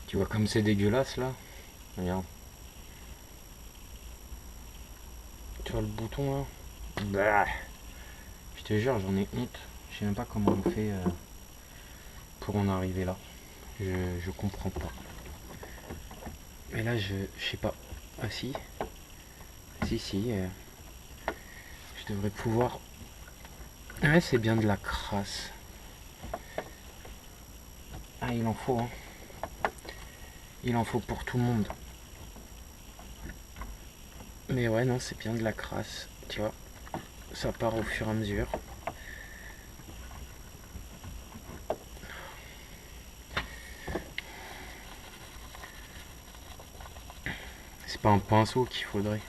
Tu vois comme c'est dégueulasse là. Regarde. Tu vois le bouton là. Bah, je te jure, j'en ai honte. Je sais même pas comment on fait pour en arriver là. Je comprends pas. Mais là, je sais pas. Ah si. Si. Je devrais pouvoir. Ouais, c'est bien de la crasse. Ah, il en faut, hein. Il en faut pour tout le monde. Mais ouais, non, c'est bien de la crasse. Tu vois, ça part au fur et à mesure. C'est pas un pinceau qu'il faudrait.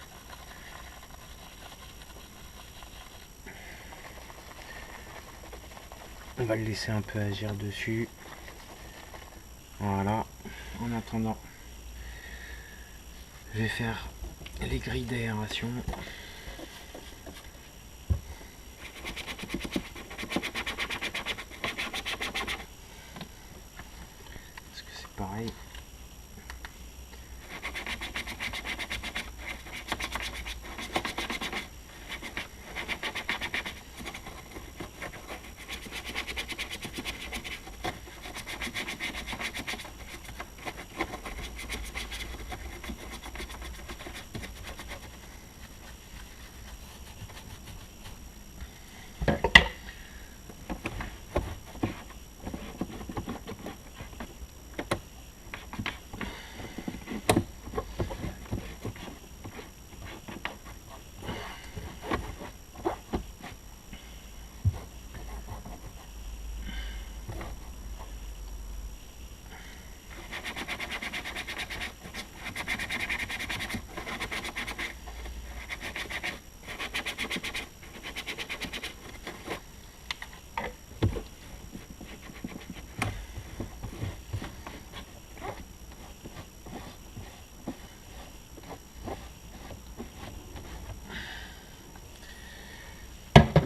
On va le laisser un peu agir dessus. Voilà. En attendant, je vais faire les grilles d'aération. Parce que c'est pareil.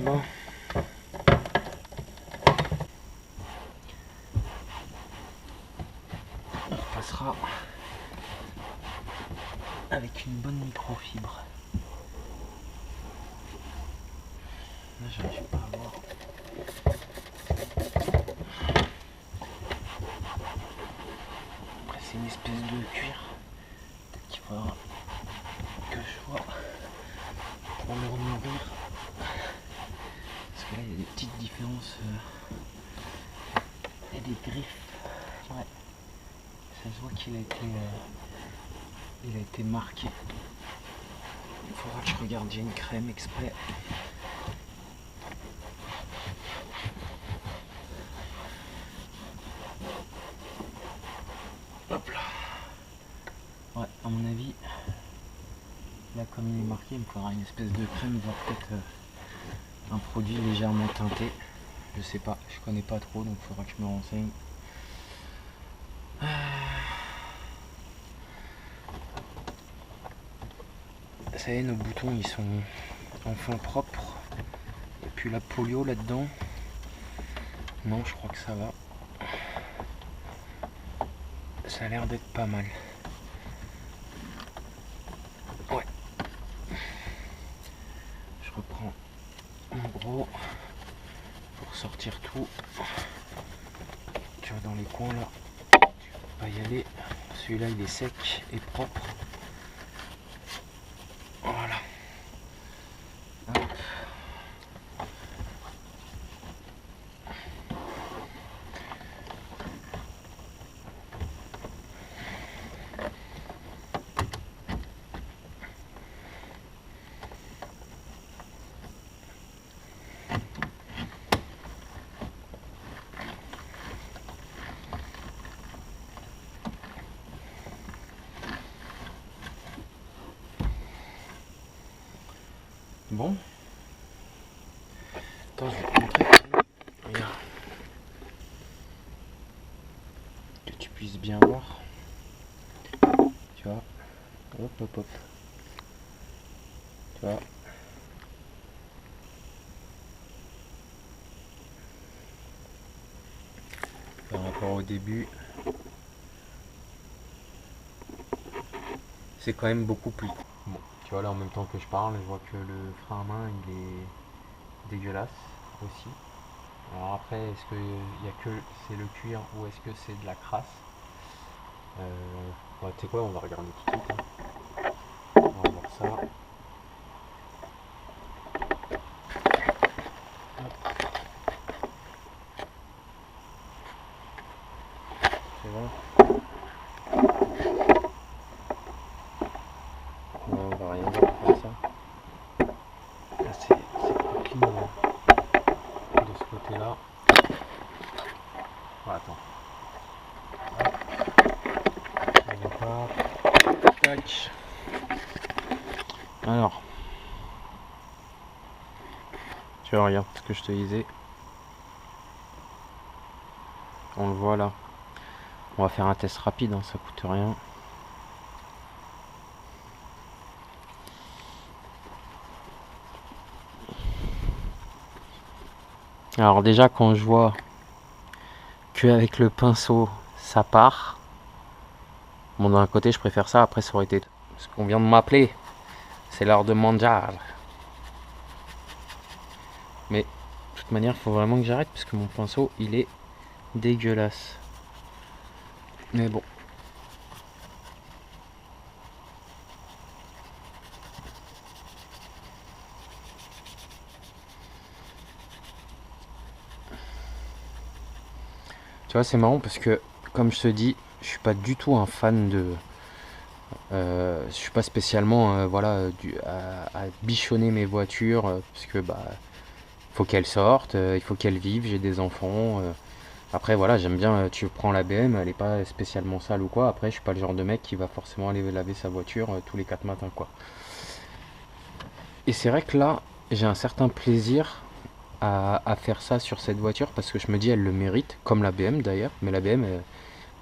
Bon. On repassera avec une bonne microfibre. Là, j'arrive pas à voir. Après, c'est une espèce de cuir qu'il faudra que je vois pour le nourrir. Parce que là, il y a des petites différences. Il y a des griffes. Ouais. Ça se voit qu'il a été marqué. Il faudra que je regarde, j'ai une crème exprès. Hop là. Ouais, à mon avis, là comme il est marqué, il me faudra une espèce de crème, voire peut-être un produit légèrement teinté. Je sais pas, je connais pas trop, donc il faudra que je me renseigne. Ça y est, nos boutons ils sont enfin propres. Et puis la polio là-dedans. Non, je crois que ça va. Ça a l'air d'être pas mal. Ouais. Je reprends mon gros pour sortir tout. Tu vois, dans les coins là, on va y aller. Celui-là il est sec et propre. Voilà. Hop. Bon. Attends, je vais te montrer. Regarde. Que tu puisses bien voir. Tu vois. Hop. Tu vois. Par rapport au début. c'est quand même beaucoup plus. Bon, tu vois là en même temps que je parle, je vois que le frein à main il est dégueulasse aussi. Alors après, est-ce que il y a que c'est le cuir ou est-ce que c'est de la crasse? Ouais, tu sais quoi, on va regarder tout de suite, hein. On va voir ça. C'est bon. Non, on va rien voir comme ça. Là, c'est coquille de ce côté-là. Ah, attends. On va voir. Tac. Alors, tu regardes ce que je te disais. On le voit là. On va faire un test rapide, hein, ça coûte rien. Alors déjà quand je vois qu'avec le pinceau ça part, bon d'un côté je préfère ça, après ça aurait été... Parce qu'on vient de m'appeler, c'est l'heure de manger. Mais de toute manière il faut vraiment que j'arrête parce que mon pinceau il est dégueulasse. Mais bon. Tu vois c'est marrant parce que comme je te dis, je suis pas du tout un fan de... je suis pas spécialement voilà, à bichonner mes voitures parce que bah faut qu'elles sortent, il faut qu'elles vivent, j'ai des enfants. Après voilà, j'aime bien, tu prends la BM, elle est pas spécialement sale ou quoi. Après, je suis pas le genre de mec qui va forcément aller laver sa voiture tous les 4 matins quoi. Et c'est vrai que là, j'ai un certain plaisir à faire ça sur cette voiture parce que je me dis elle le mérite, comme la BM d'ailleurs. Mais la BM,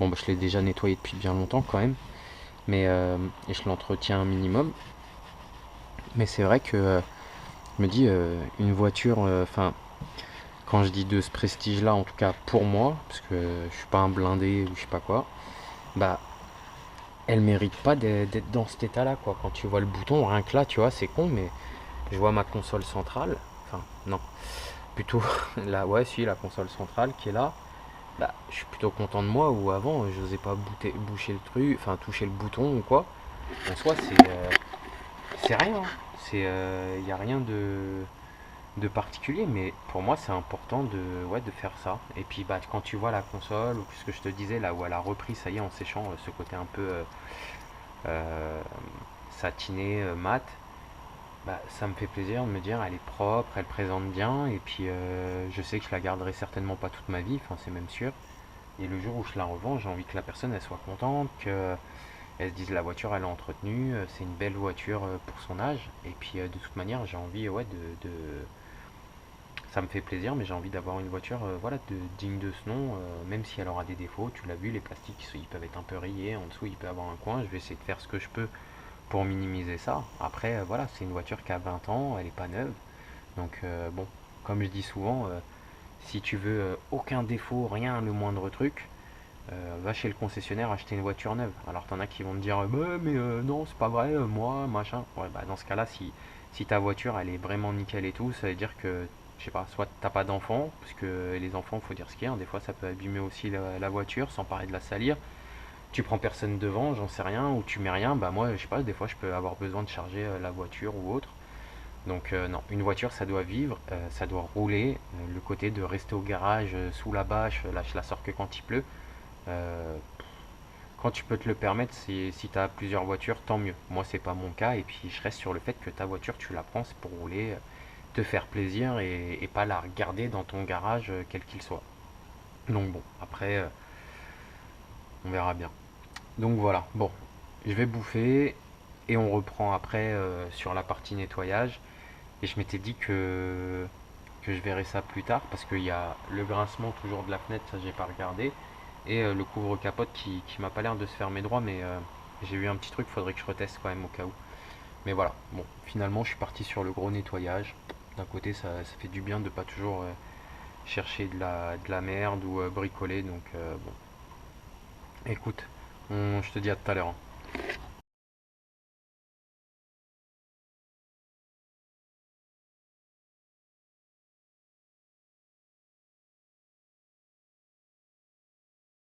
bon bah, je l'ai déjà nettoyée depuis bien longtemps quand même. Mais et je l'entretiens un minimum. Mais c'est vrai que je me dis une voiture, enfin quand je dis de ce prestige là, en tout cas pour moi, parce que je suis pas un blindé ou je sais pas quoi, bah elle mérite pas d'être dans cet état-là, quoi. Quand tu vois le bouton, rien que là, tu vois, c'est con, mais je vois ma console centrale, enfin, non, plutôt là, ouais, si, la console centrale qui est là, bah, je suis plutôt content de moi, ou avant, je n'osais pas boucher le truc, enfin, toucher le bouton ou quoi. En soi, c'est rien, hein. Il n'y a rien de particulier, mais pour moi, c'est important ouais, de faire ça. Et puis, bah, quand tu vois la console, ou ce que je te disais, là où elle a repris, ça y est, en séchant, ce côté un peu euh, satiné, mat, bah, ça me fait plaisir de me dire elle est propre, elle présente bien, et puis je sais que je la garderai certainement pas toute ma vie, enfin c'est même sûr. Et le jour où je la revends, j'ai envie que la personne elle soit contente, qu'elle se dise la voiture elle est entretenue, c'est une belle voiture pour son âge, et puis de toute manière j'ai envie ouais, ça me fait plaisir, mais j'ai envie d'avoir une voiture voilà, digne de ce nom, même si elle aura des défauts, tu l'as vu, les plastiques ils peuvent être un peu rayés, en dessous il peut y avoir un coin, je vais essayer de faire ce que je peux pour minimiser ça. Après, voilà, c'est une voiture qui a 20 ans, elle n'est pas neuve. Donc, bon, comme je dis souvent, si tu veux aucun défaut, rien, le moindre truc, va chez le concessionnaire acheter une voiture neuve. Alors, t'en as qui vont te dire, bah, mais non, c'est pas vrai, moi, machin. Ouais, bah, dans ce cas-là, si ta voiture, elle est vraiment nickel et tout, ça veut dire que, je sais pas, soit t'as pas d'enfants, parce que les enfants, faut dire ce qu'il y a, hein, des fois, ça peut abîmer aussi la voiture, sans parler de la salir. Tu prends personne devant, j'en sais rien, ou tu mets rien, bah moi, je sais pas, des fois je peux avoir besoin de charger la voiture ou autre. Donc non, une voiture ça doit vivre, ça doit rouler. Le côté de rester au garage sous la bâche, là je la sors que quand il pleut. Euh, Quand tu peux te le permettre, si tu as plusieurs voitures, tant mieux. Moi c'est pas mon cas, et puis je reste sur le fait que ta voiture tu la prends, c'est pour rouler, te faire plaisir et pas la regarder dans ton garage quel qu'il soit. Donc bon, après on verra bien. Donc voilà, bon, je vais bouffer et on reprend après sur la partie nettoyage. Et je m'étais dit que je verrai ça plus tard parce qu'il y a le grincement toujours de la fenêtre, ça j'ai pas regardé, et le couvre-capote qui m'a pas l'air de se fermer droit, mais j'ai eu un petit truc, faudrait que je reteste quand même au cas où. Mais voilà, bon, finalement je suis parti sur le gros nettoyage. D'un côté ça fait du bien de pas toujours chercher de la merde ou bricoler, donc bon. Écoute, je te dis à tout à l'heure, hein.